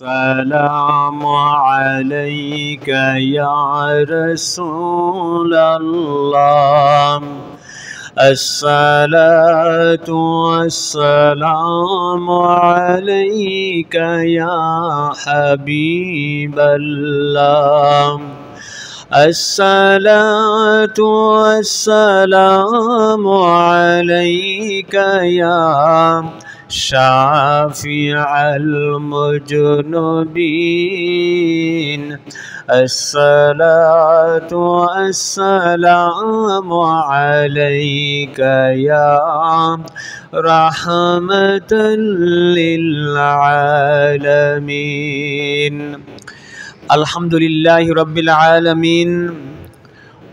السلام عليك يا رسول الله الصلاة والسلام عليك يا حبيب الله الصلاة والسلام عليك يا شافع المذنبين الصلاة والسلام عليك يا رحمة للعالمين الحمد لله رب العالمين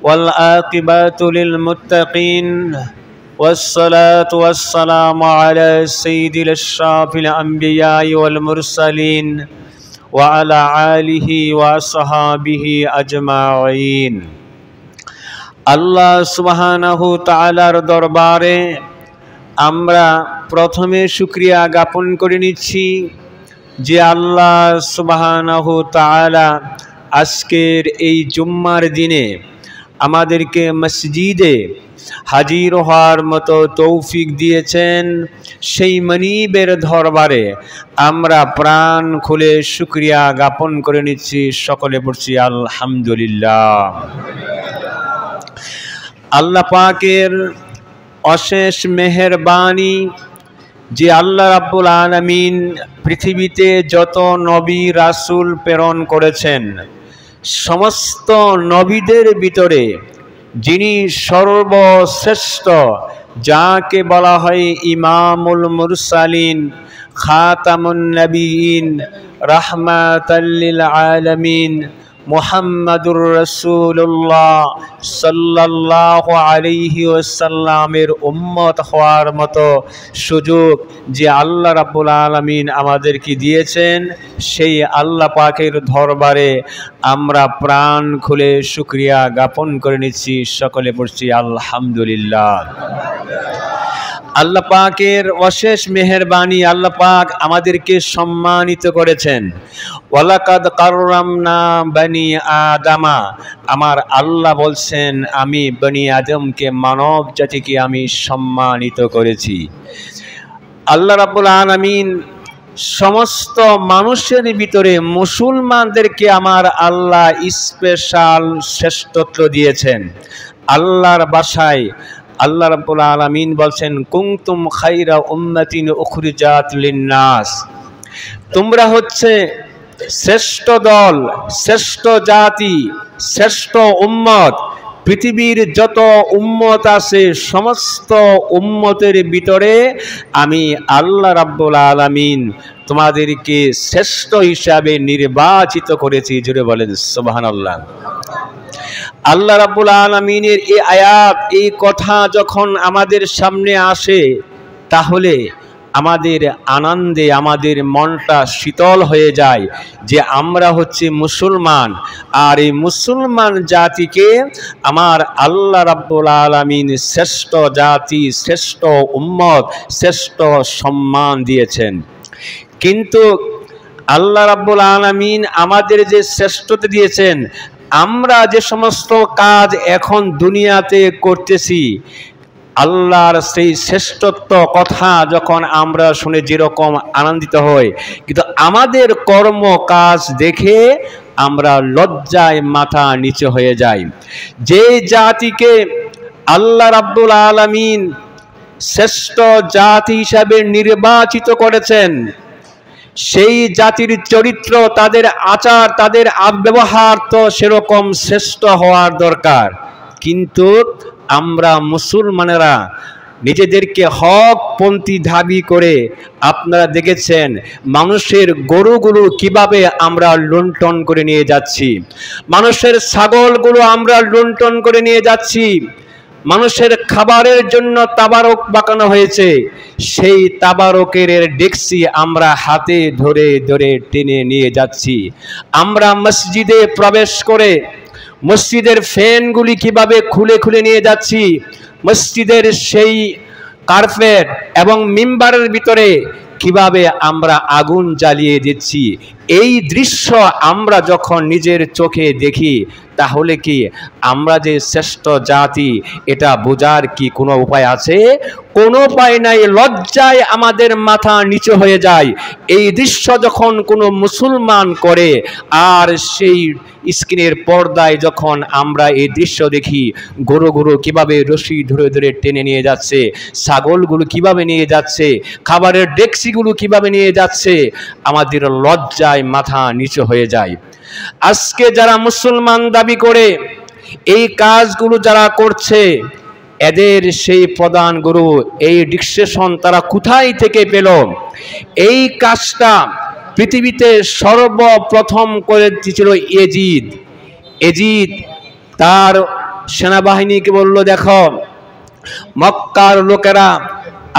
والعاقبة للمتقين والصلاة والسلام على سيد الأشراف الأنبياء والمرسلين وعلى آله وصحابه أجمعين আল্লাহ সুবহানাহু তাআলার দরবারে আমরা প্রথমে শুকরিয়া জ্ঞাপন করে নিচ্ছি যে আল্লাহ সুবহানাহু তাআলা আজকের এই জুম্মার দিনে আমাদেরকে মসজিদে হাজির হওয়ার মতো তৌফিক দিয়েছেন। সেই মনিবের দরবারে আমরা প্রাণ খুলে শুকরিয়া জ্ঞাপন করে নিচ্ছি। সকলে পড়ছি আলহামদুলিল্লাহ। আল্লাহ পাকের অশেষ মেহেরবানি যে আল্লাহ রাব্বুল আলামিন পৃথিবীতে যত নবী রাসূল প্রেরণ করেছেন, সমস্ত নবীদের ভিতরে যিনি সর্বশ্রেষ্ঠ, যাকে বলা হয় ইমামুল মুরসালিন, খাতামুন নবিয়িন, রাহমাতাল লিল আলামিন, মুহাম্মাদুর রাসূলুল্লাহ সাল্লাল্লাহু আলাইহি ওয়াসাল্লামের উম্মত হওয়ার মতো সুযোগ যে আল্লাহ রাব্বুল আলামিন আমাদেরকে দিয়েছেন, সেই আল্লাহ পাকের দরবারে আমরা প্রাণ খুলে শুকরিয়া জ্ঞাপন করে নিচ্ছি। সকলে পড়ছি আলহামদুলিল্লাহ। আল্লাহ পাকের অশেষ মেহেরবানি, আল্লাহ পাক আমাদেরকে সম্মানিত করেছেন। ওয়ালাকাদ কাররামনা বনি আদামা, আমার আল্লাহ বলছেন আমি বনি আদমকে, মানব জাতিকে আমি সম্মানিত করেছি। আল্লাহ রাব্বুল আলামিন সমস্ত মানুষের ভিতরে মুসলমানদেরকে আমার আল্লাহ স্পেশাল শ্রেষ্ঠত্ব দিয়েছেন। আল্লাহর ভাষায় আল্লাহ রাব্বুল আলামিন বলছেন কুনতুম খায়রা উম্মাতিন উখরিজাত লিন্নাস, তোমরা হচ্ছে শ্রেষ্ঠ দল, শ্রেষ্ঠ জাতি, শ্রেষ্ঠ উম্মত। পৃথিবীর যত উম্মত আছে সমস্ত উম্মতের ভিতরে আমি আল্লাহ রাব্বুল আলামিন তোমাদেরকে শ্রেষ্ঠ হিসাবে নির্বাচিত করেছি। জোরে বলেন সুবহানাল্লাহ। আল্লাহ রাব্বুল আলামিনের এই আয়াত, এই কথা যখন আমাদের সামনে আসে, তাহলে আমাদের আনন্দে আমাদের মনটা শীতল হয়ে যায় যে আমরা হচ্ছে মুসলমান। আর এই মুসলমান জাতিকে আমার আল্লাহ রাব্বুল আলামিন শ্রেষ্ঠ জাতি, শ্রেষ্ঠ উম্মত, শ্রেষ্ঠ সম্মান দিয়েছেন। কিন্তু আল্লাহ রাব্বুল আলামিন আমাদের যে শ্রেষ্ঠতা দিয়েছেন, আমরা যে সমস্ত কাজ এখন দুনিয়াতে করতেছি, আল্লাহর সেই শ্রেষ্ঠত্ব কথা যখন আমরা শুনে যেরকম আনন্দিত হই, কিন্তু আমাদের কর্ম কাজ দেখে আমরা লজ্জায় মাথা নিচু হয়ে যাই। যে জাতিকে আল্লাহ রাব্বুল আলামিন শ্রেষ্ঠ জাতি হিসাবে নির্বাচিত করেছেন, সেই জাতির চরিত্র, তাদের আচার, তাদের ব্যবহার তো সেরকম শ্রেষ্ঠ হওয়ার দরকার। কিন্তু আমরা মুসলমানেরা নিজেদেরকে হকপন্থী দাবি করে, আপনারা দেখেছেন মানুষের গরুগুলো কিভাবে আমরা লুণ্ঠন করে নিয়ে যাচ্ছি, মানুষের ছাগলগুলো আমরা লুণ্ঠন করে নিয়ে যাচ্ছি। মানুষের খাবারের জন্য তাবারক বাঁকানো হয়েছে, সেই তাবারকের ডেকসি আমরা হাতে ধরে ধরে টেনে নিয়ে যাচ্ছি। আমরা মসজিদে প্রবেশ করে মসজিদের ফ্যানগুলি কিভাবে খুলে খুলে নিয়ে যাচ্ছি, মসজিদের সেই কার্পেট এবং মিম্বারের ভিতরে কিভাবে আমরা আগুন জ্বালিয়ে দিচ্ছি। এই দৃশ্য আমরা যখন নিজের চোখে দেখি তাহলে কি আমরা যে শ্রেষ্ঠ জাতি এটা বোঝার কি কোনো উপায় আছে? কোনো উপায় নাই। লজ্জায় আমাদের মাথা নিচু হয়ে যায় এই দৃশ্য যখন কোনো মুসলমান করে। আর সেই স্ক্রিনের পর্দায় যখন আমরা এই দৃশ্য দেখি, গরুগুলো কিভাবে রশি ধরে ধরে টেনে নিয়ে যাচ্ছে, ছাগলগুলো কিভাবে নিয়ে যাচ্ছে, খাবারের ডেকচিগুলো কিভাবে নিয়ে যাচ্ছে, আমাদের লজ্জায় মাথা নিচু হয়ে যায়। আজকে যারা মুসলমান দাবি করে এই কাজগুলো যারা করছে, এদের সেই প্রধান গুরু এই ডিকশন তারা কোথায় থেকে পেল? এই কাজটা পৃথিবীতে সর্বপ্রথম করে দিয়েছিল এজিদ। এজিদ তার সেনাবাহিনীকে বলল, দেখো মক্কার লোকেরা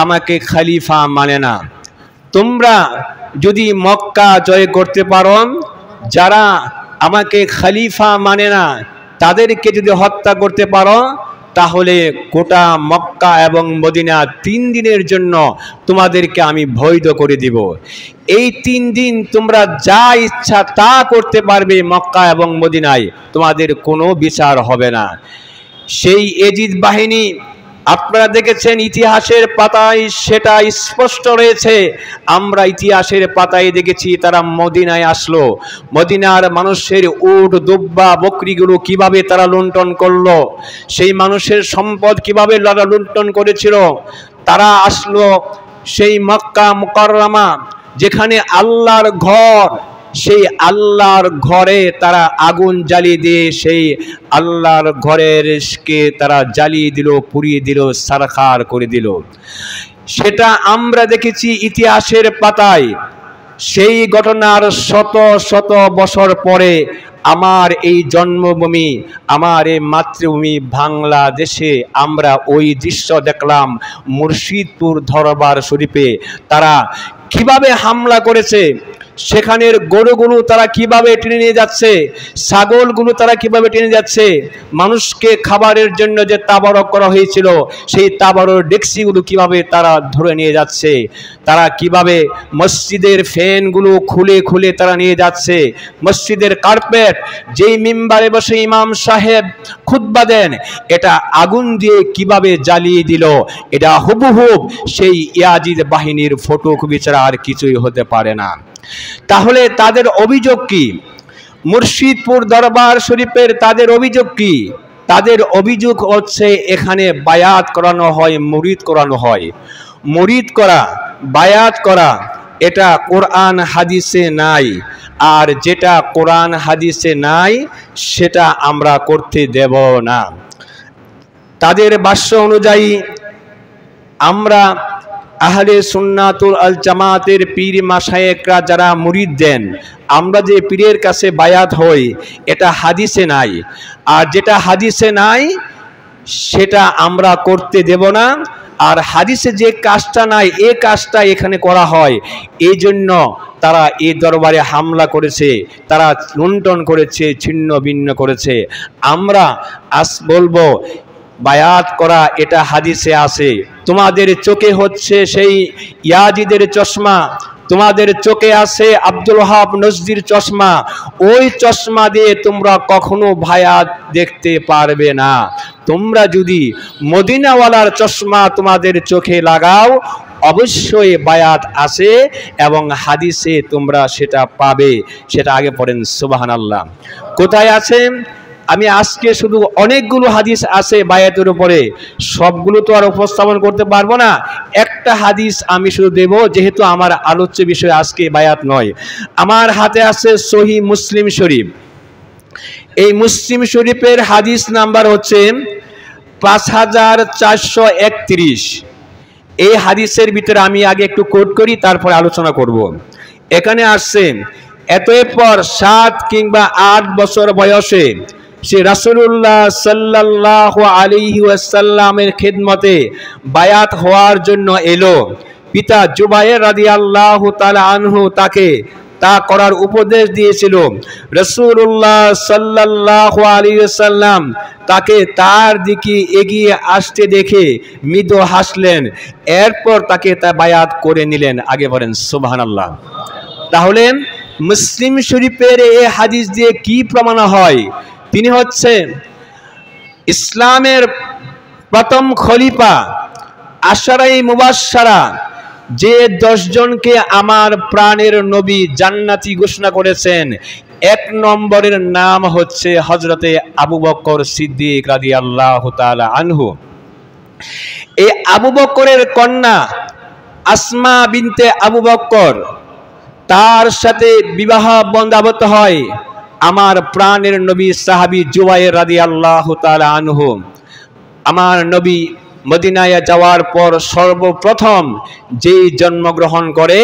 আমাকে খলিফা মানে না, তোমরা যদি মক্কা জয় করতে পারো, যারা আমাকে খলিফা মানে না তাদেরকে যদি হত্যা করতে পারো, তাহলে গোটা মক্কা এবং মদিনা 3 দিনের জন্য তোমাদেরকে আমি বৈধ করে দিব। এই 3 দিন তোমরা যা ইচ্ছা তা করতে পারবে মক্কা এবং মদিনায়, তোমাদের কোনো বিচার হবে না। সেই এজিদ বাহিনী আপনারা দেখেছেন ইতিহাসের পাতায় সেটা স্পষ্ট রয়েছে। আমরা ইতিহাসের পাতায় দেখেছি তারা মদিনায় আসলো, মদিনার মানুষের উট দুব্বা বকরিগুলো কিভাবে তারা লুণ্ঠন করলো, সেই মানুষের সম্পদ কিভাবে লুণ্ঠন করেছিল। তারা আসলো সেই মক্কা মুকাররমা, যেখানে আল্লাহর ঘর, সেই আল্লাহর ঘরে তারা আগুন জ্বালিয়ে দিয়ে সেই আল্লাহর ঘরেরকে তারা জ্বালিয়ে দিল, পুড়িয়ে দিল, সারখার করে দিল। সেটা আমরা দেখেছি ইতিহাসের পাতায়। সেই ঘটনার শত শত বছর পরে আমার এই জন্মভূমি, আমার এই মাতৃভূমি বাংলাদেশে আমরা ওই দৃশ্য দেখলাম। মুর্শিদপুর দরবার শরীফে তারা কিভাবে হামলা করেছে, সেখানের গরুগুলো তারা কিভাবে টেনে নিয়ে যাচ্ছে, ছাগলগুলো তারা কিভাবে টেনে যাচ্ছে, মানুষকে খাবারের জন্য যে তাবারক করা হয়েছিল সেই তাবারক ডেকচিগুলো কিভাবে তারা ধরে নিয়ে যাচ্ছে, তারা কিভাবে মসজিদের ফ্যানগুলো খুলে খুলে তারা নিয়ে যাচ্ছে, মসজিদের কার্পেট যেই মিম্বারে বসে ইমাম সাহেব খুতবা দেন এটা আগুন দিয়ে কিভাবে জ্বালিয়ে দিল। এটা হুবহুব সেই ইয়াজিদ বাহিনীর ফটোকপি ছাড়া আর কিছুই হতে পারে না। তাহলে তাদের অভিযোগ কি? মুর্শিদপুর দরবার শরীফের তাদের অভিযোগ কি? তাদের অভিযোগ হচ্ছে এখানে বায়াত করানো হয়, মুরিদ করানো হয়। মুরিদ করা, বায়াত করা এটা কোরআন হাদিসে নাই। আর যেটা কোরআন হাদিসে নাই সেটা আমরা করতে দেব না। তাদের ভাষ্য অনুযায়ী আমরা আহলে সুন্নাতুল আল জামাতের পীর মাশায়েখরা যারা মুরিদ দেন, আমরা যে পীরের কাছে বায়াত হই এটা হাদিসে নাই। আর যেটা হাদিসে নাই সেটা আমরা করতে দেব না। আর হাদিসে যে কাজটা নাই এই কাজটা এখানে করা হয়, এই জন্য তারা এই দরবারে হামলা করেছে, তারা লুণ্ঠন করেছে, ছিন্ন ভিন্ন করেছে। আমরা আজ বলবো বায়াত করা এটা হাদিসে আছে। তোমাদের চোখে হচ্ছে সেই ইয়াজিদের চশমা, তোমাদের চোখে আছে আব্দুল ওয়াহাব নজদির চশমা, ওই চশমা দিয়ে তোমরা কখনো বায়াত দেখতে পারবে না। তোমরা যদি মদিনাওয়ালার চশমা তোমাদের চোখে লাগাও অবশ্যই বায়াত আছে এবং হাদিসে তোমরা সেটা পাবে। সেটা আগে পড়েন সুবহানাল্লাহ। কোথায় আছে? আমি আজকে শুধু অনেকগুলো হাদিস আছে বায়াতের উপরে, সবগুলো তো আর উপস্থাপন করতে পারবো না। একটা হাদিস আমি শুধু দেব, যেহেতু আমার আলোচ্য বিষয় আজকে বায়াত নয়। আমার হাতে আছে সহিহ মুসলিম শরীফ। এই মুসলিম শরীফের হাদিস নাম্বার হচ্ছে 5431। এই হাদিসের ভিতরে আমি আগে একটু কোট করি, তারপরে আলোচনা করব। এখানে আসছে এতপর 7 কিংবা 8 বছর বয়সে সে রাসূলুল্লাহ সাল্লাল্লাহু আলাইহি ওয়াসাল্লামের খিদমতে বায়াত হওয়ার জন্য এলো। পিতা জুবায়ের রাদিয়াল্লাহু তাআলা আনহু তাকে তা করার উপদেশ দিয়েছিল। রাসূলুল্লাহ সাল্লাল্লাহু আলাইহি ওয়াসাল্লাম তাকে তার দিকে এগিয়ে আসতে দেখে মৃদু হাসলেন, এরপর তাকে তা বায়াত করে নিলেন। আগে বলেন সুবহানাল্লাহ। তাহলে মুসলিম শরীফের এই হাদিস দিয়ে কি প্রমাণ হয়? তিনি হচ্ছে ইসলামের প্রথম খলিফা, আশারাই মুবাশশারা, যে 10 জনকে আমার প্রাণের নবী জান্নাতি ঘোষণা করেছেন। 1 নম্বরের নাম হচ্ছে হযরতে আবু বকর সিদ্দিক রাদিয়াল্লাহু তাআলা আনহু। এই আবু বকরের কন্যা আসমা বিনতে আবু বকর, তার সাথে বিবাহ বন্ধনাবদ্ধ হয় আমার প্রাণের নবী সাহাবী জুবাইর রাদিয়াল্লাহু তাআলা আনহু। আমার নবী মদিনায় যাওয়ার পর সর্বপ্রথম যেই জন্মগ্রহণ করে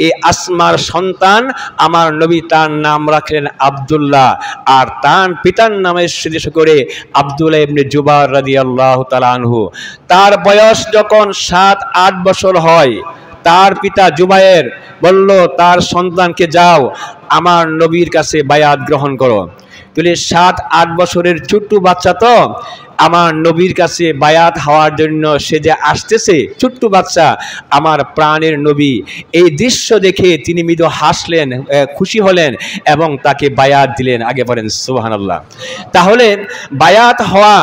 এই আসমার সন্তান আমার নবী, তার নাম রাখলেন আব্দুল্লাহ, আর তার পিতার নামে উদ্দেশ্য করে আব্দুল্লাহ ইবনে জুবাইর রাদিয়াল্লাহু তাআলা আনহু। তার বয়স যখন 7-8 বছর হয়, তার পিতা জুবাইর বলল তার সন্তানকে, যাও আমার নবীর কাছে বায়াত গ্রহণ করো। তাহলে 7-8 বছরের ছোট্ট বাচ্চা তো আমার নবীর কাছে বায়াত হওয়ার জন্য সে যে আসতেছে, ছোট্ট বাচ্চা আমার প্রাণের নবী। এই দৃশ্য দেখে তিনি মৃদু হাসলেন, খুশি হলেন এবং তাকে বায়াত দিলেন। আগে বলেন সুবহানাল্লাহ। তাহলে বায়াত হওয়া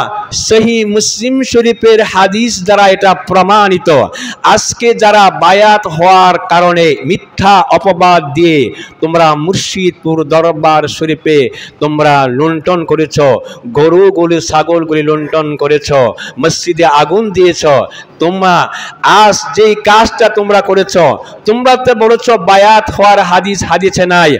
সহিহ মুসলিম শরীফের হাদিস দ্বারা এটা প্রমাণিত। আজকে যারা বায়াত হওয়ার কারণে মিথ্যা অপবাদ দিয়ে তোমরা মুর্শিদপুর দরবার শরীফে তোমরা লুণ্ঠন করেছ, গরুগুলি ছাগলগুলি লুণ্ঠন করেছ, মসজিদে আগুন দিয়েছ, তোমরা আজ যেই কাজটা তোমরা করেছ, তোমরা তো বলেছ বায়াত হওয়ার হাদিস হাদিসে নাই।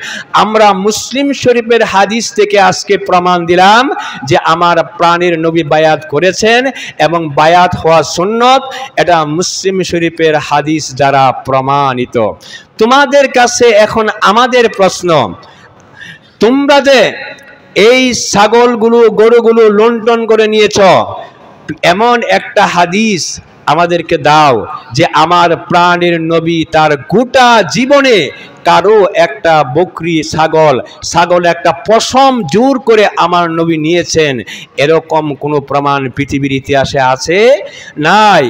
আমরা মুসলিম শরীফের হাদিস থেকে আজকে প্রমাণ দিলাম যে আমার প্রাণের নবী বায়াত করেছেন এবং বায়াত হওয়া সুন্নত, এটা মুসলিম শরীফের হাদিস দ্বারা প্রমাণিত। তোমাদের কাছে এখন আমাদের প্রশ্ন, তোমরা যে এই ছাগলগুলো গরুগুলো লুণ্ঠন করে নিয়েছ, এমন একটা হাদিস আমাদেরকে দাও যে আমার প্রাণের নবী তার গোটা জীবনে কারো একটা বকরি ছাগল একটা পশম জোর করে আমার নবী নিয়েছেন, এরকম কোনো প্রমাণ পৃথিবীর ইতিহাসে আছে? নাই।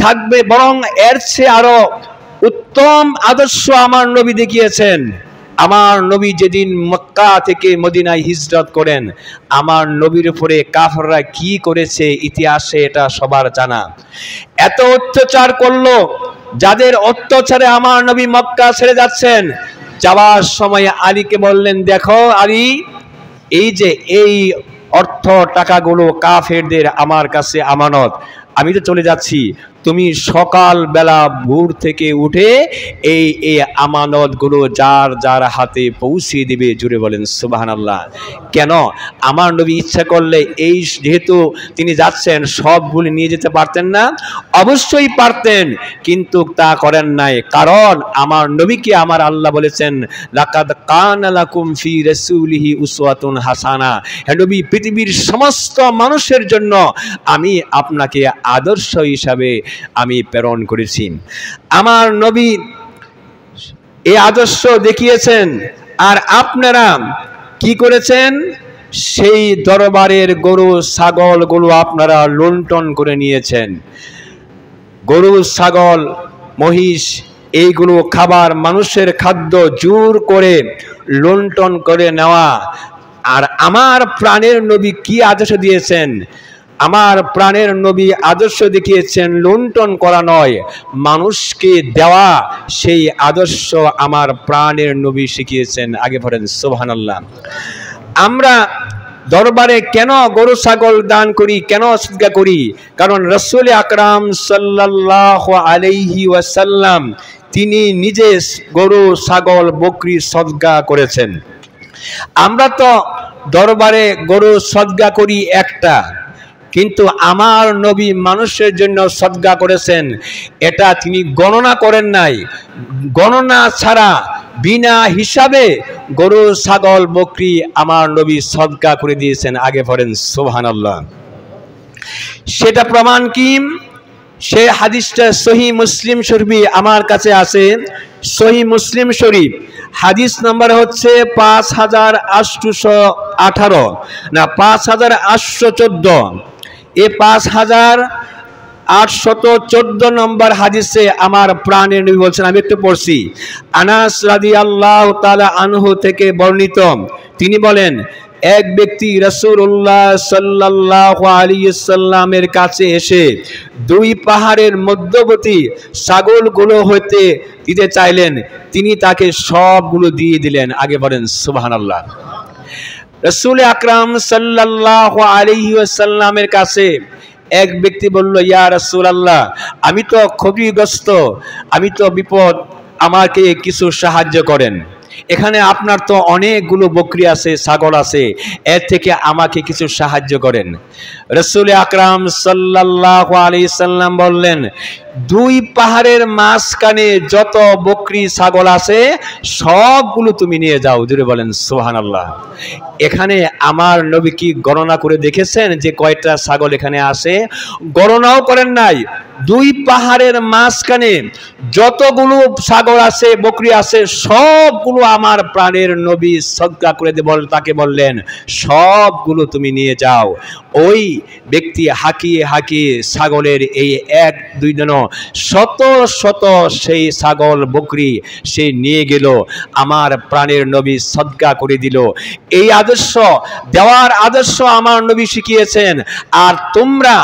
থাকবে, বরং এর চেয়ে আরো উত্তম আদর্শ আমার নবী দেখিয়েছেন। আমার নবী যেদিন মক্কা থেকে মদিনায় হিজরত করেন, আমার নবীর উপরে কাফেররা কি করেছে ইতিহাসে এটা সবার জানা। এত অত্যাচার করলো, যাদের অত্যাচারে আমার নবী মক্কা ছেড়ে যাচ্ছেন, যাওয়ার সময় আলীকে বললেন, দেখো আলী, এই যে এই অর্থ টাকাগুলো কাফেরদের আমার কাছে আমানত, আমি তো চলে যাচ্ছি, তুমি সকালবেলা ভোর থেকে উঠে এই আমানতগুলো যার যার হাতে পৌঁছে দিবে। জুড়ে বলেন সুবহানাল্লাহ। কেন? আমার নবী ইচ্ছা করলে এই যেহেতু তিনি যাচ্ছেন সবগুলি নিয়ে যেতে পারতেন না? অবশ্যই পারতেন, কিন্তু তা করেন নাই। কারণ আমার নবীকে আমার আল্লাহ বলেছেন, লাকাদ কানা লাকুম ফি রাসূলিহি উসওয়াতুন হাসানা। হে নবী, পৃথিবীর সমস্ত মানুষের জন্য আমি আপনাকে আদর্শ হিসাবে আমি প্রেরণ করেছি। আমার নবী এই আদর্শ দেখিয়েছেন, আর আপনারা কি করেছেন? সেই দরবারের গরু ছাগলগুলো আপনারা লুণ্ঠন করে নিয়েছেন। গরু ছাগল মহিষ এইগুলো খাবার, মানুষের খাদ্য জোর করে লুণ্ঠন করে নেওয়া। আর আমার প্রাণের নবী কি আদর্শ দিয়েছেন? আমার প্রাণের নবী আদর্শ দেখিয়েছেন লুণ্ঠন করা নয়, মানুষকে দেওয়া। সেই আদর্শ আমার প্রাণের নবী শিখিয়েছেন। আগে বলেন সুবহানাল্লাহ। আমরা দরবারে কেন গরু ছাগল দান করি, কেন সদকা করি? কারণ রাসূল আকরাম সাল্লাল্লাহু আলাইহি ওয়াসাল্লাম তিনি নিজে গরু ছাগল বকরি সদকা করেছেন। আমরা তো দরবারে গরু সদকা করি একটা, কিন্তু আমার নবী মানুষের জন্য সদকা করেছেন, এটা তিনি গণনা করেন নাই। গণনা ছাড়া বিনা হিসাবে গরু ছাগল বকরি আমার নবী সদকা করে দিয়েছেন। আগে পড়েন সুবহানাল্লাহ। সেটা প্রমাণ কি? সে হাদিসটা সহিহ মুসলিম শরীফে আমার কাছে আছে। সহিহ মুসলিম শরীফ হাদিস নাম্বার হচ্ছে 5818 না 5814। এই 5000 814 নম্বর হাদিসে আমার প্রাণের নবী বলছেন, আমি একটু পড়ছি, আনাস রাদিয়াল্লাহু তাআলা আনহু থেকে বর্ণিত, তিনি বলেন, এক ব্যক্তি রাসূলুল্লাহ সাল্লাল্লাহু আলাইহি সাল্লামের কাছে এসে দুই পাহাড়ের মধ্যবর্তী ছাগলগুলো হইতে দিতে চাইলেন, তিনি তাকে সবগুলো দিয়ে দিলেন। আগে বলেন সুবহানাল্লাহ। রাসূল আকরাম সাল্লাল্লাহু আলাইহি ওয়াসাল্লামের কাছে এক ব্যক্তি বলল, ইয়া রাসূলুল্লাহ, আমি তো ক্ষতিগ্রস্ত, আমি তো বিপদ, আমাকে কিছু সাহায্য করেন। এখানে আপনার তো অনেকগুলো বকরি আছে, ছাগল আছে, এর থেকে আমাকে কিছু সাহায্য করেন। রাসূল আকরাম সাল্লাল্লাহু আলাইহি সাল্লাম বললেন, দুই পাহাড়ের মাঝখানে যত বকরি ছাগল আছে সবগুলো তুমি নিয়ে যাও। জোরে বলেন সুবহানাল্লাহ। এখানে আমার নবী কি গণনা করে দেখেছেন যে কয়টা ছাগল এখানে আছে? গণনাও করেন নাই। দুই পাহাড়ের মাঝখানে যতগুলো ছাগল আছে, বকরি আছে, সবগুলো আমার প্রাণের নবী সদকা করে তাকে বললেন, সবগুলো তুমি নিয়ে যাও। ওই ব্যক্তি হাঁকিয়ে হাঁকিয়ে ছাগলের এই এক দুই দিন শত শত সেই ছাগল বকরি সে নিয়ে গেল, আমার প্রাণের নবী সদকা করে দিল। এই আদর্শ দেওয়ার আদর্শ আমার নবী শিখিয়েছেন। আর তোমরা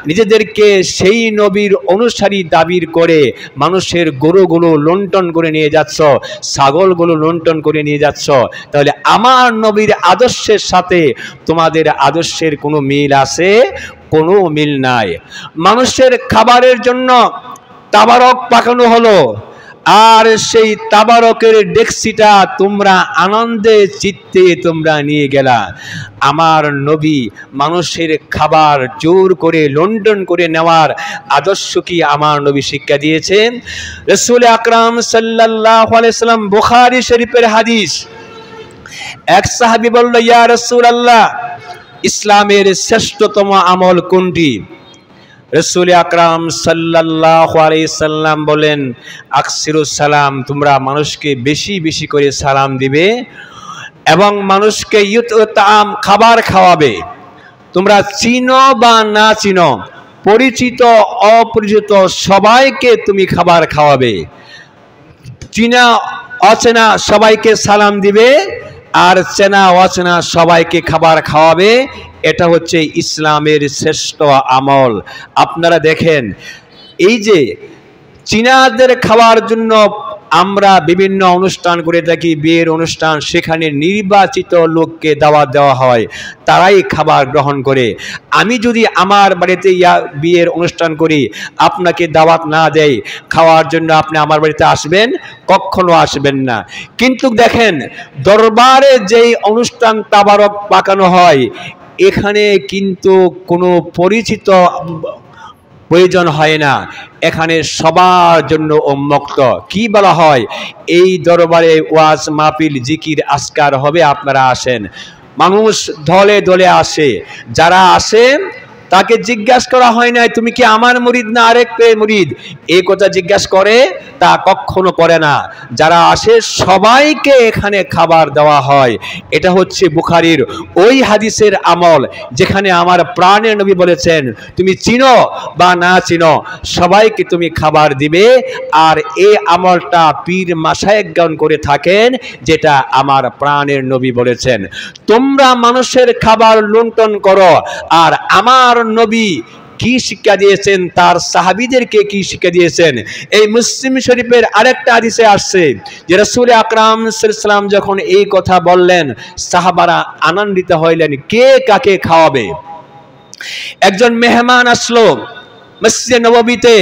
নিজেদেরকে সেই নবীর অনুসারী দাবির করে মানুষের গরুগুলো লুণ্ঠন করে নিয়ে যাচ্ছ, ছাগলগুলো লুণ্ঠন করে নিয়ে যাচ্ছ, তাহলে আমার নবীর আদর্শের সাথে তোমাদের আদর্শের কোনো মিল আছে? কোনো মিল নাই। মানুষের খাবারের জন্য তাবারক পাকানো হলো, আর সেই তাবারকের ডেক্সিটা তোমরা আনন্দে চিত্তে তোমরা নিয়ে গেলা। আমার নবী মানুষের খাবার জোর করে লুণ্ঠন করে নেওয়ার আদর্শ কি আমার নবী শিক্ষা দিয়েছেন? রাসূল আকরাম সাল্লাল্লাহু আলাইহি সাল্লাম, বুখারী শরীফের হাদিস, এক সাহাবী বলল, ইয়া রাসূলুল্লাহ, ইসলামের শ্রেষ্ঠতম আমল কোনটি? রাসূল আকরাম সাল্লাল্লাহু আলাইহি সাল্লাম বলেন, আকসিরুস সালাম, তোমরা মানুষকে বেশি বেশি করে সালাম দিবে এবং মানুষকে ইউতাম, খাবার খাওয়াবে। তোমরা চিনো বা না চিনো, পরিচিত অপরিচিত সবাইকে তুমি খাবার খাওয়াবে। চিনা অচেনা সবাইকে সালাম দিবে, আর চেনা অচেনা সবাইকে খাবার খাওয়াবে। এটা হচ্ছে ইসলামের শ্রেষ্ঠ আমল। আপনারা দেখেন, এই যে চীনাদের খাওয়ার জন্য আমরা বিভিন্ন অনুষ্ঠান করে থাকি, বিয়ের অনুষ্ঠান, সেখানে নির্বাচিত লোককে দাওয়াত দেওয়া হয়, তারাই খাবার গ্রহণ করে। আমি যদি আমার বাড়িতে বিয়ের অনুষ্ঠান করি, আপনাকে দাওয়াত না দেই খাওয়ার জন্য, আপনি আমার বাড়িতে আসবেন? কখনো আসবেন না। কিন্তু দেখেন, দরবারে যেই অনুষ্ঠান তাবারক পাকানো হয়, এখানে কিন্তু কোনো পরিচিত প্রয়োজন হয় না, এখানে সবার জন্য উন্মুক্ত। কি বলা হয়, এই দরবারে ওয়াজ মাহফিল জিকির আজকার হবে, আপনারা আসেন। মানুষ দলে দলে আসে, যারা আসে তাকে জিজ্ঞাসা করা হয় না তুমি কি আমার মুরিদ না আরেক মুরিদ, এই কথা জিজ্ঞাসা করে? তা কখনো করে না। যারা আসে সবাইকে এখানে খাবার দেওয়া হয়। এটা হচ্ছে বুখারীর ওই হাদিসের আমল, যেখানে আমার প্রাণের নবী বলেছেন, তুমি চিনো বা না চিনো সবাইকে তুমি খাবার দিবে। আর এই আমলটা পীর মাশায়েখগণ করে থাকেন, যেটা আমার প্রাণের নবী বলেছেন। তোমরা মানুষের খাবার লুণ্ঠন করো, আর আমার নবী কি শিক্ষা দিয়েছেন, তার সাহাবীদেরকে কি শিক্ষা দিয়েছেন? এই মুসলিম শরীফের আরেকটা হাদিসে আসছে যে রাসূল আকরাম সাল্লাল্লাহু আলাইহি ওয়াসাল্লাম যখন এই কথা বললেন, সাহাবারা আনন্দিত হইলেন, কে কাকে খাওয়াবে। একজন মেহমান আসলো মসজিদে নববীতে,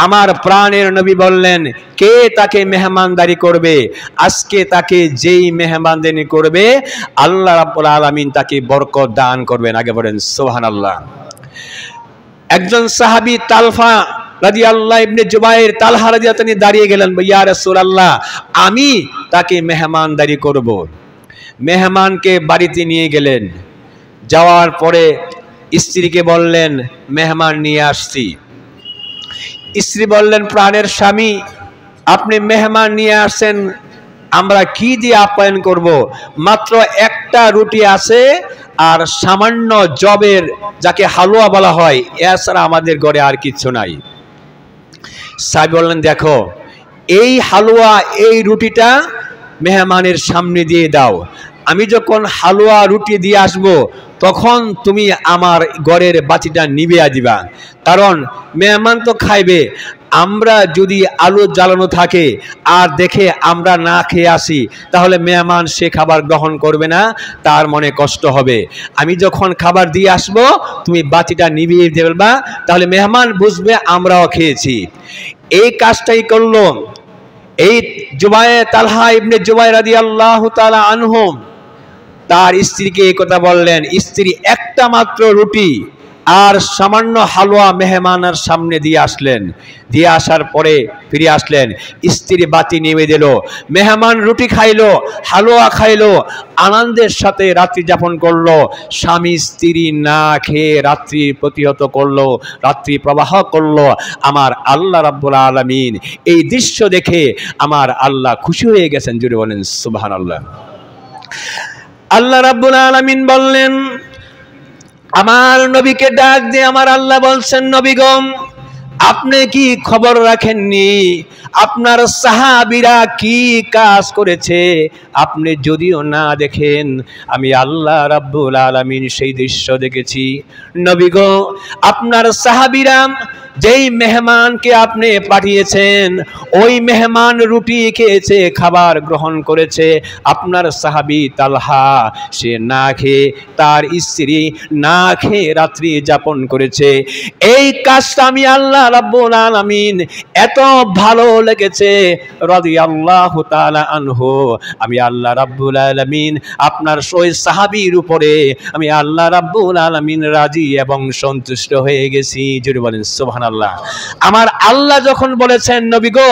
আমার প্রাণের নবী বললেন, কে তাকে মেহমানদারি করবে? আজকে তাকে যেই মেহমানদারি করবে, আল্লাহ রাব্বুল আলামিন তাকে বরকত দান করবেন। আগে বলেন সুবহানাল্লাহ। একজন সাহাবী তালহা রাদিয়াল্লাহু ইবনে জুবাইর, তালহা রাদিয়াল্লাহু তিনি দাঁড়িয়ে গেলেন, ইয়া রাসূলুল্লাহ, আমি তাকে মেহমানদারি করব। মেহমানকে বাড়িতে নিয়ে গেলেন, যাওয়ার পরে স্ত্রীকে বললেন, মেহমান নিয়ে আসছি। স্ত্রী বললেন, প্রাণের স্বামী, আপনি মেহমান নিয়ে আসছেন, আমরা কি দিয়ে আপ্যায়ন করব? মাত্র একটা রুটি আছে আর সামান্য জবের, যাকে হালুয়া বলা হয়, এছাড়া আমাদের ঘরে আর কিচ্ছু নাই। সাহেব বললেন, দেখো এই হালুয়া এই রুটিটা মেহমানের সামনে দিয়ে দাও, আমি যখন হালুয়া রুটি দিয়ে আসব তখন তুমি আমার ঘরের বাতিটা নিভিয়ে দিবা, কারণ মেহমান তো খাইবে। আমরা যদি আলো জ্বালানো থাকে আর দেখে আমরা না খেয়ে আসি, তাহলে মেহমান সে খাবার গ্রহণ করবে না, তার মনে কষ্ট হবে। আমি যখন খাবার দিয়ে আসব তুমি বাতিটা নিভিয়ে দেবা, তাহলে মেহমান বুঝবে আমরাও খেয়েছি। এই কাজটাই করলো এই তালহা ইবনে জুবাইর রাদিয়াল্লাহু তাআলা আনহু। তার স্ত্রীকে এই কথা বললেন, স্ত্রী একটা মাত্র রুটি আর সামান্য হালুয়া মেহমানের সামনে দিয়ে আসলেন। দিয়ে আসার পরে ফিরে আসলেন, স্ত্রী বাতি নিভে দিল, মেহমান রুটি খাইলো, হালুয়া খাইলো, আনন্দের সাথে রাত্রি যাপন করলো। স্বামী স্ত্রী না খেয়ে রাত্রি প্রতিহত করলো, রাত্রি প্রবাহ করলো। আমার আল্লাহ রাব্বুল আলামিন এই দৃশ্য দেখে আমার আল্লাহ খুশি হয়ে গেছেন। জুড়ে বলেন সুবহানাল্লাহ। আল্লাহ রাব্বুল আলামিন বললেন, আমার নবীকে ডাক দিয়ে আমার আল্লাহ বলছেন, নবী গো, আপনি কি খবর রাখেননি আপনার সাহাবীরা কি কাজ করেছে? আপনি যদিও না দেখেন, আমি আল্লাহ রাব্বুল আলামিন সেই দৃশ্য দেখেছি। নবী গো, আপনার সাহাবীরা যেই মেহমানকে আপনি পাঠিয়েছেন, ওই মেহমান রুটি খেয়েছে, খাবার গ্রহণ করেছে। আপনার সাহাবী তালহা সে না খেয়ে, তার স্ত্রী না খেয়ে রাত্রি যাপন করেছে। এই কাজটা আমি আল্লাহ রাব্বুল আলামিন এত ভালো লেগেছে, রাদিয়াল্লাহু তাআলা আনহু। আমি আল্লাহ রাব্বুল আলামিন আপনার ওই সাহাবীর উপরে আমি আল্লাহ রাব্বুল আলামিন রাজি এবং সন্তুষ্ট হয়ে গেছি। জোরে বলেন সুবহানাল্লাহ। আমার আল্লাহ যখন বলেছেন, নবী গো,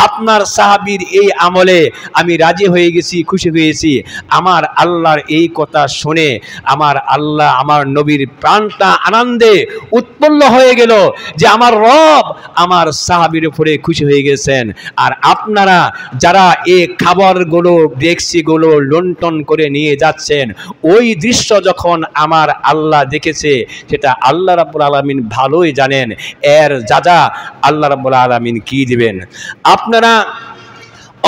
আপনার সাহাবীর এই আমলে আমি রাজি হয়ে গেছি, খুশি হয়েছি, আমার আল্লাহর এই কথা শুনে আমার আল্লাহ, আমার নবীর প্রাণটা আনন্দে উৎপন্ন হয়ে গেল যে আমার রব আমার সাহাবীর উপরে খুশি হয়ে গেছেন। আর আপনারা যারা এই খাবারগুলো, ডেকচিগুলো লুণ্ঠন করে নিয়ে যাচ্ছেন, ওই দৃশ্য যখন আমার আল্লাহ দেখেছে, সেটা আল্লাহ রাব্বুল আলামিন ভালোই জানেন এর যা আল্লাহ রাব্বুল আলামিন কি দিবেন। আপনারা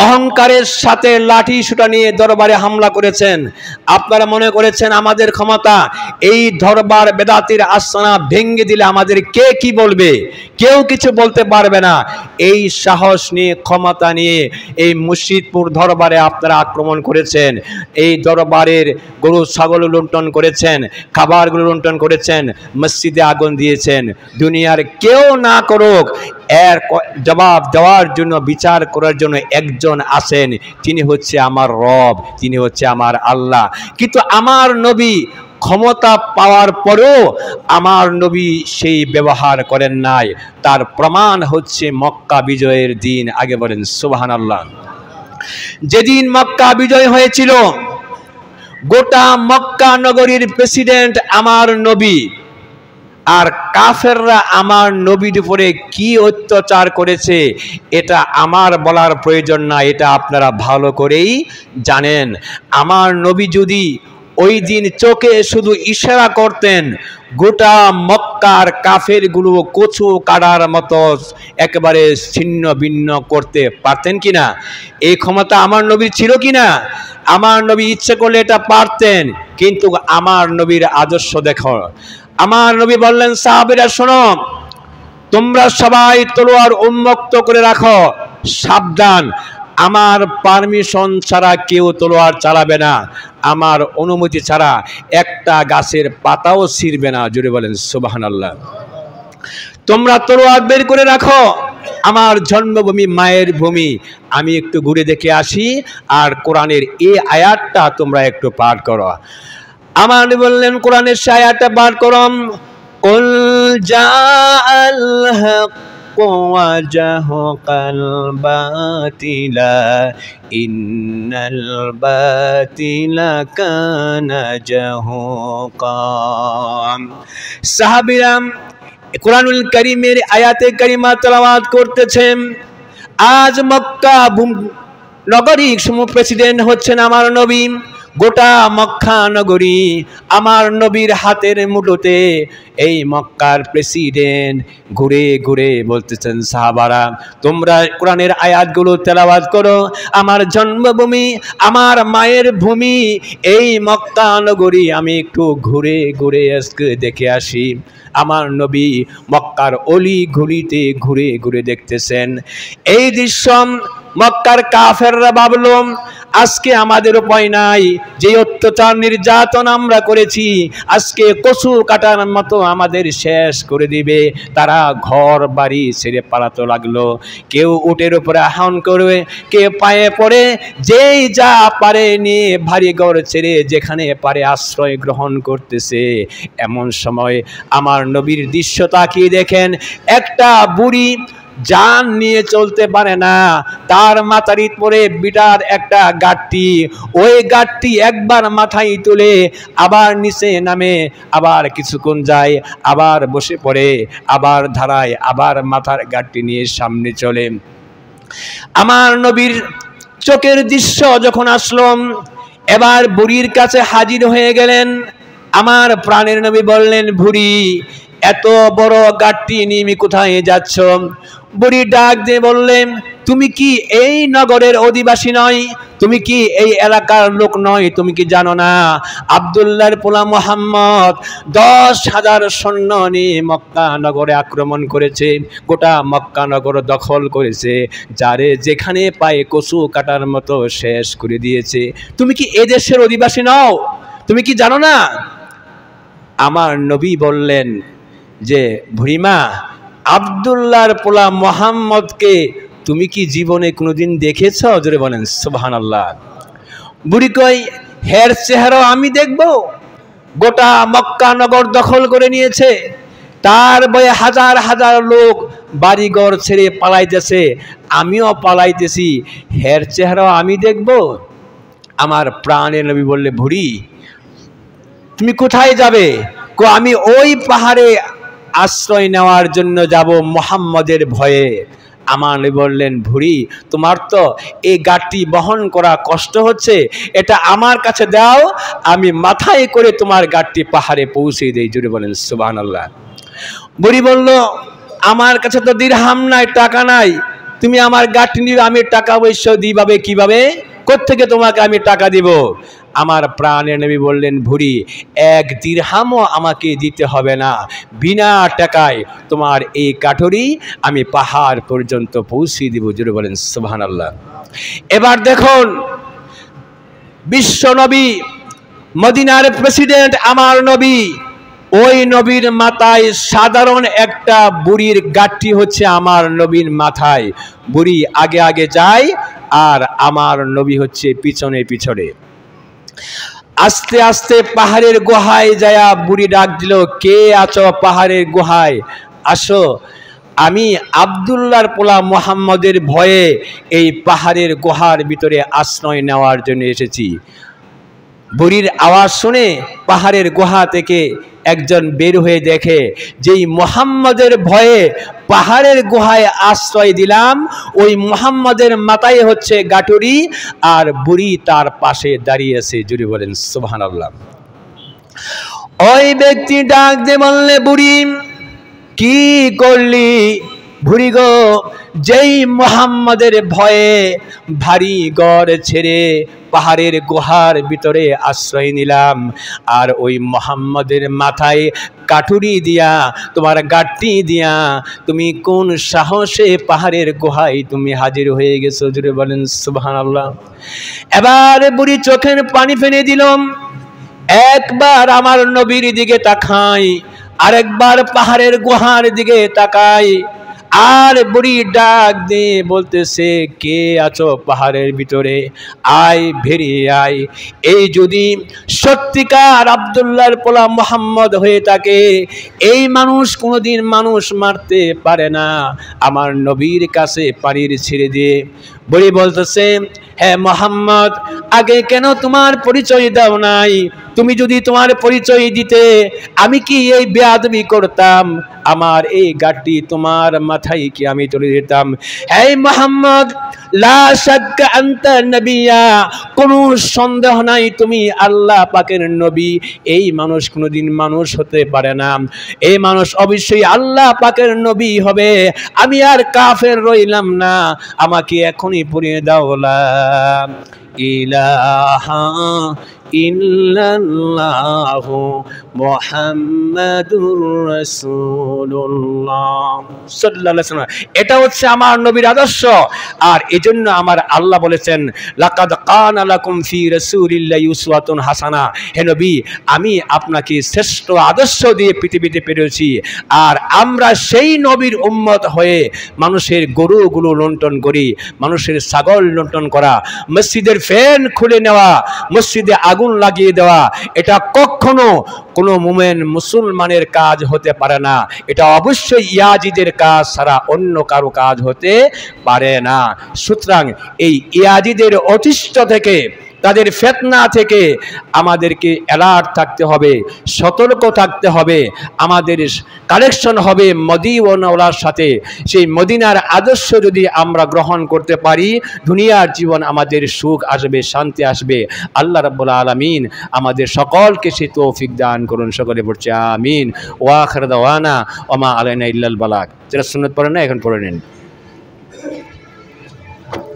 অহংকারের সাথে লাঠি সুটা নিয়ে দরবারে হামলা করেছেন। আপনারা মনে করেছেন আমাদের ক্ষমতা, এই দরবার বেদাতির আস্তানা ভেঙে দিলে আমাদের কে কি বলবে, কেউ কিছু বলতে পারবে না। এই সাহস নিয়ে, ক্ষমতা নিয়ে এই মুর্শিদপুর দরবারে আপনারা আক্রমণ করেছেন। এই দরবারের গরু ছাগল লুণ্ঠন করেছেন, খাবারগুলো লুণ্ঠন করেছেন, মসজিদে আগুন দিয়েছেন। দুনিয়ার কেউ না করুক, এর জবাব দেওয়ার জন্য, বিচার করার জন্য একজন আছেন, তিনি হচ্ছে আমার রব, তিনি হচ্ছে আমার আল্লাহ। কিন্তু আমার নবী ক্ষমতা পাওয়ার পরেও আমার নবী সেই ব্যবহার করেন নাই। তার প্রমাণ হচ্ছে মক্কা বিজয়ের দিন। আগে বলেন সুবহানাল্লাহ। যেদিন মক্কা বিজয় হয়েছিল, গোটা মক্কা নগরীর প্রেসিডেন্ট আমার নবী। আর কাফেররা আমার নবীর উপরে কি অত্যাচার করেছে এটা আমার বলার প্রয়োজন না, এটা আপনারা ভালো করেই জানেন। আমার নবী যদি ওই দিন চোখে শুধু ইশারা করতেন, গোটা মক্কার কাফেরগুলো কচু কাটার মতো একেবারে ছিন্ন ভিন্ন করতে পারতেন কিনা? এই ক্ষমতা আমার নবীর ছিল কিনা? আমার নবী ইচ্ছে করলে এটা পারতেন। কিন্তু আমার নবীর আদর্শ দেখো। আমার নবী বললেন, সাহাবীরা শোনো, তোমরা সবাই তলোয়ার উন্মুক্ত করে রাখো, সাবধান, আমার পারমিশন ছাড়া কেউ তলোয়ার চালাবে না, আমার অনুমতি ছাড়া একটা গাছের পাতাও ছিঁড়বে না। জোরে বলেন সুবহানাল্লাহ। তোমরা তলোয়ার বের করে রাখো, আমার জন্মভূমি মায়ের ভূমি, আমি একটু ঘুরে দেখে আসি, আর কোরআনের এই আয়াতটা তোমরা একটু পাঠ করো। আমার বললেন, কোরআনের সেই আয়াতটা পাঠ করো, কুল জাআল হাক্কু ওয়া জাহাকাল বাতিলা ইন্নাল বাতিলা কানা জাহুকা। সাহাবীরা কোরআনুল কারীমের আয়াতে কারিমা তেলাওয়াত করতেছেন। আজ মক্কা নগরীর প্রেসিডেন্ট হচ্ছেন আমার নবী। গোটা মক্কা নগরী আমার নবীর হাতের মুঠোতে। এই মক্কার প্রেসিডেন্ট ঘুরে ঘুরে বলতেছেন, সাহাবারা তোমরা কোরআনের আয়াতগুলো তেলাওয়াত করো, আমার জন্মভূমি, আমার মায়ের ভূমি এই মক্কা নগরী আমি একটু ঘুরে ঘুরে আজকে দেখে আসি। আমার নবী মক্কার অলি গলিতে ঘুরে ঘুরে দেখতেছেন এই দৃশ্য। মক্কার কাফেররা ভাবলো আজকে আমাদের উপায় নাই, যে অত্যাচার নির্যাতন আমরা করেছি আজকে কচু কাটার মতো আমাদের শেষ করে দিবে। তারা ঘর বাড়ি ছেড়ে পালাতে লাগলো। কেউ উটের উপরে আহ্বান করবে, কেউ পায়ে পড়ে, যেই যা পারে নিয়ে ভারী ঘর ছেড়ে যেখানে পারে আশ্রয় গ্রহণ করতেছে। এমন সময় আমার নবীর দৃশ্য তাকিয়ে দেখেন, একটা বুড়ি জান নিয়ে চলতে পারে না, তার মাথার উপরে বিটার একটা গাঁটটি, ওই গাঁটটি একবার মাথায় তুলে আবার নিচে নামে, আবার কিছুক্ষণ যায়, আবার বসে পড়ে, আবার ধারায়, আবার মাথার গাঁটটি নিয়ে সামনে চলে। আমার নবীর চোখের দৃশ্য যখন আসলো, এবার বুড়ির কাছে হাজির হয়ে গেলেন। আমার প্রাণের নবী বললেন, বুড়ি এত বড় গাঁটটি নিয়ে কোথায় যাচ্ছ? বুড়ি ডাক দিয়ে বললেন, তুমি কি এই নগরের অধিবাসী নয়? তুমি কি এই এলাকার লোক নয়? তুমি কি জানো না আব্দুল্লাহর পোলা মুহাম্মদ 10,000 সৈন্য নিয়ে মক্কা নগরে আক্রমণ করেছে, গোটা মক্কা নগর দখল করেছে, যারে যেখানে পায়ে কচু কাটার মতো শেষ করে দিয়েছে। তুমি কি এদেশের অধিবাসী নও? তুমি কি জানো না? আমার নবী বললেন যে, বুড়িমা, আব্দুল্লাহর পোলা মুহাম্মদকে তুমি কি জীবনে কোনোদিন দেখেছ? জোরে বলেন সুবহানাল্লাহ। বুড়ি কই, হের চেহারা আমি দেখব? গোটা মক্কা নগর দখল করে নিয়েছে, তার বয়ে হাজার হাজার লোক বাড়িঘর ছেড়ে পালাইতেছে, আমিও পালাইতেছি, হের চেহারা আমি দেখব? আমার প্রাণের নবী বললে, বুড়ি তুমি কোথায় যাবে? আমি ওই পাহাড়ে আশ্রয় নেওয়ার জন্য যাব মুহাম্মদের ভয়ে। আমার নবী বললেন, বুড়ি তোমার তো এই গাঁটটি বহন করা কষ্ট হচ্ছে, এটা আমার কাছে দাও, আমি মাথায় করে তোমার গাঁটটি পাহাড়ে পৌঁছে দেই। জুড়ে বলেন সুবহানাল্লাহ। বুড়ি বলল, আমার কাছে তো দিরহাম নাই, টাকা নাই, তুমি আমার গাঁটটি নিবে, আমি টাকা পয়সা দিবাবে কিভাবে? কোত্থেকে তোমাকে আমি টাকা দিব? আমার প্রাণের নবী বললেন, বুড়ি 1 দিরহামও আমাকে দিতে হবে না, বিনা টাকায় তোমার এই কাঠুরি আমি পাহাড় পর্যন্ত পৌঁছে দিব। জুড়ে বলেন সুবহানাল্লাহ। এবার দেখুন, বিশ্ব নবী, মদিনার প্রেসিডেন্ট আমার নবী, ওই নবীর মাথায় সাধারণ একটা বুড়ির গাঁটটি হচ্ছে আমার নবীর মাথায়। বুড়ি আগে আগে যায় আর আমার নবী হচ্ছে পিছনে পিছনে। আস্তে আস্তে পাহাড়ের গুহায় যায়া বুড়ি ডাক দিল, কে আছো পাহাড়ের গুহায়? আসো, আমি আব্দুল্লাহর পোলা মুহাম্মদের ভয়ে এই পাহাড়ের গুহার ভিতরে আশ্রয় নেওয়ার জন্য এসেছি। বুড়ির আওয়াজ শুনে পাহাড়ের গুহা থেকে একজন বের হয়ে দেখে, যেই মুহাম্মদের ভয়ে পাহাড়ের গুহায় আশ্রয় দিলাম, ওই মুহাম্মদের মাথায় হচ্ছে গাঁটুরি, আর বুড়ি তার পাশে দাঁড়িয়ে আছে। জুড়ে বলেন সুবহানাল্লাহ। ওই ব্যক্তি ডাক দিয়ে বললে, বুড়ি কি করলি? বুড়ি গো, যেই মুহাম্মদের ভয়ে ভারী গড় ছেড়ে পাহাড়ের গুহার ভিতরে আশ্রয় নিলাম, আর ওই মুহাম্মদের মাথায় কাঠুরি দিয়া, তোমার গাঁটটি দিয়া তুমি কোন সাহসে পাহাড়ের গুহায় তুমি হাজির হয়ে গেছো? জুড়ে বলেন সুবহানাল্লাহ। এবার বুড়ি চোখের পানি ফেলে দিলাম, একবার আমার নবীর দিকে তাকাই, আরেকবার পাহাড়ের গুহার দিকে তাকাই, আর বুড়ি ডাক দিয়ে বলতেছে, কে আছো পাহাড়ের ভিতরে? আয়, বেরিয়ে আয়। এই যদি সত্যিকার আব্দুল্লাহর পোলা মুহাম্মদ হয়ে থাকে, এই মানুষ কোনোদিন মানুষ মারতে পারে না। আমার নবীর কাছে পানির ছেড়ে দিয়ে বুড়ি বলতেছে, হ্যাঁ মুহাম্মদ, আগে কেন তোমার পরিচয় দাও নাই? তুমি যদি তোমার পরিচয় দিতে আমি কি এই বেয়াদবি করতাম? আমার এই গাড়ি তোমার মাথায় কি আমি তুলে দিতাম? হে মুহাম্মদ, লা শাক্কা আনতা নবিয়া, কোনো সন্দেহ নাই তুমি আল্লাহ পাকের নবী। এই মানুষ কোনোদিন মানুষ হতে পারে না, এই মানুষ অবশ্যই আল্লাহ পাকের নবী হবে। আমি আর কাফের রইলাম না, আমাকে এখনই পড়িয়ে দাও লা ইলাহা ইল্লাল্লাহু মুহাম্মাদুর রাসূলুল্লাহ সাল্লাল্লাহু আলাইহি ওয়াসাল্লাম। এটা হচ্ছে আমার নবীর আদর্শ। আর এজন্য আমার আল্লাহ বলেছেন, লাকাদ কানা লাকুম ফি রাসূলিল্লাহি উসওয়াতুন হাসানা। হে নবী, আমি আপনাকে শ্রেষ্ঠ আদর্শ দিয়ে পৃথিবীতে পেরেছি। আর আমরা সেই নবীর উম্মত হয়ে মানুষের গরুগুলো লুণ্ঠন করি, মানুষের ছাগল লুণ্ঠন করা, মসজিদের ফ্যান খুলে নেওয়া, মসজিদে আগুন লাগিয়ে দেওয়া, এটা কখনো কোনো মুমিন মুসলমানের কাজ হতে পারে না। এটা অবশ্যই ইয়াজিদের কাজ ছাড়া অন্য কারো কাজ হতে পারে না। সুতরাং এই ইয়াজিদের অতিষ্ঠ থেকে, তাদের ফিতনা থেকে আমাদেরকে অ্যালার্ট থাকতে হবে, সতর্ক থাকতে হবে। আমাদের কানেকশন হবে মদিনাওয়ালার সাথে। সেই মদিনার আদর্শ যদি আমরা গ্রহণ করতে পারি, দুনিয়ার জীবন আমাদের সুখ আসবে, শান্তি আসবে। আল্লাহ রাব্বুল আলামিন আমাদের সকলকে সেই তৌফিক দান করুন। সকলে পড়ছে আমিন। ওয়া আখির দাওয়ানা ওয়া মা আলাইনা ইল্লাল বালাগ। যারা সুন্নাত পড়েন না এখন পড়ে নিন।